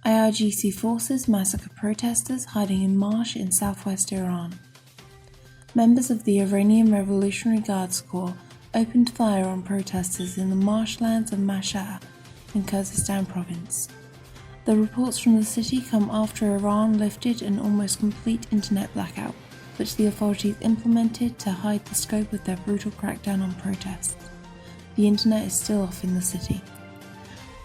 IRGC forces massacre protesters hiding in Marsh in southwest Iran. Members of the Iranian Revolutionary Guards Corps opened fire on protesters in the marshlands of Mahshahr in Khuzestan Province. The reports from the city come after Iran lifted an almost complete internet blackout, which the authorities implemented to hide the scope of their brutal crackdown on protests. The internet is still off in the city.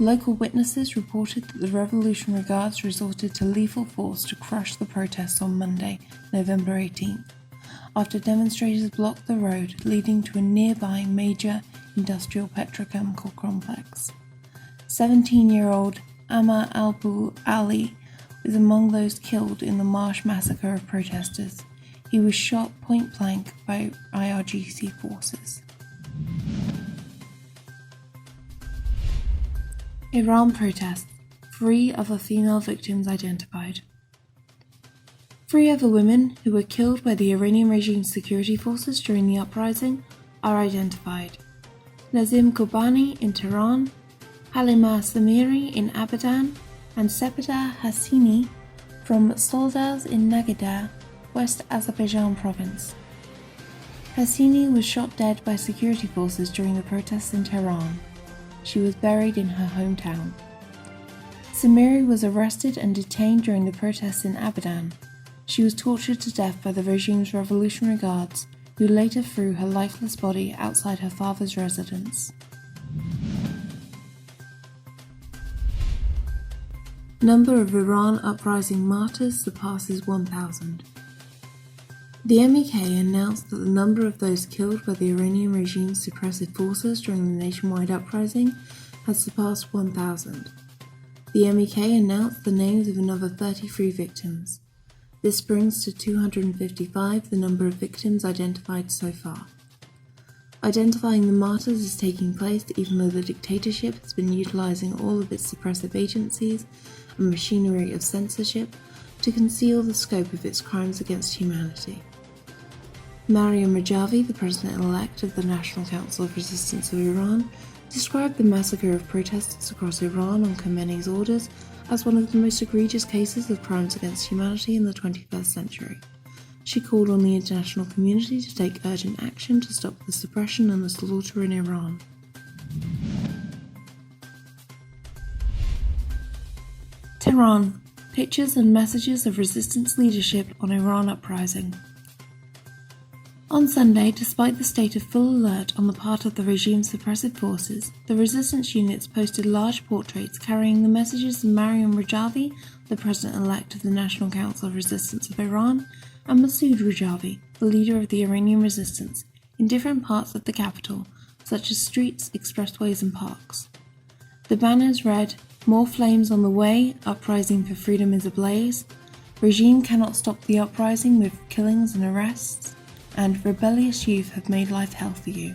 Local witnesses reported that the Revolutionary Guards resorted to lethal force to crush the protests on Monday, November 18th, after demonstrators blocked the road leading to a nearby major industrial petrochemical complex. 17-year-old Ahma Albu Ali was among those killed in the Marsh massacre of protesters. He was shot point-blank by IRGC forces. Iran protests. 3 other female victims identified. 3 other women who were killed by the Iranian regime's security forces during the uprising are identified. Nazim Kobani in Tehran, Halima Samiri in Abadan, and Sepeda Hassini from Soldaz in Nagadar, West Azerbaijan province. Hassini was shot dead by security forces during the protests in Tehran. She was buried in her hometown. Samiri was arrested and detained during the protests in Abadan. She was tortured to death by the regime's Revolutionary Guards, who later threw her lifeless body outside her father's residence. Number of Iran uprising martyrs surpasses 1,000. The MEK announced that the number of those killed by the Iranian regime's suppressive forces during the nationwide uprising has surpassed 1,000. The MEK announced the names of another 33 victims. This brings to 255 the number of victims identified so far. Identifying the martyrs is taking place even though the dictatorship has been utilizing all of its suppressive agencies and machinery of censorship to conceal the scope of its crimes against humanity. Maryam Rajavi, the president-elect of the National Council of Resistance of Iran, described the massacre of protesters across Iran on Khomeini's orders as one of the most egregious cases of crimes against humanity in the 21st century. She called on the international community to take urgent action to stop the suppression and the slaughter in Iran. Tehran. Pictures and messages of resistance leadership on Iran uprising. On Sunday, despite the state of full alert on the part of the regime's suppressive forces, the resistance units posted large portraits carrying the messages of Maryam Rajavi, the president-elect of the National Council of Resistance of Iran, and Masoud Rajavi, the leader of the Iranian resistance, in different parts of the capital, such as streets, expressways, and parks. The banners read, "More flames on the way, uprising for freedom is ablaze," "Regime cannot stop the uprising with killings and arrests," and "Rebellious youth have made life hell for you."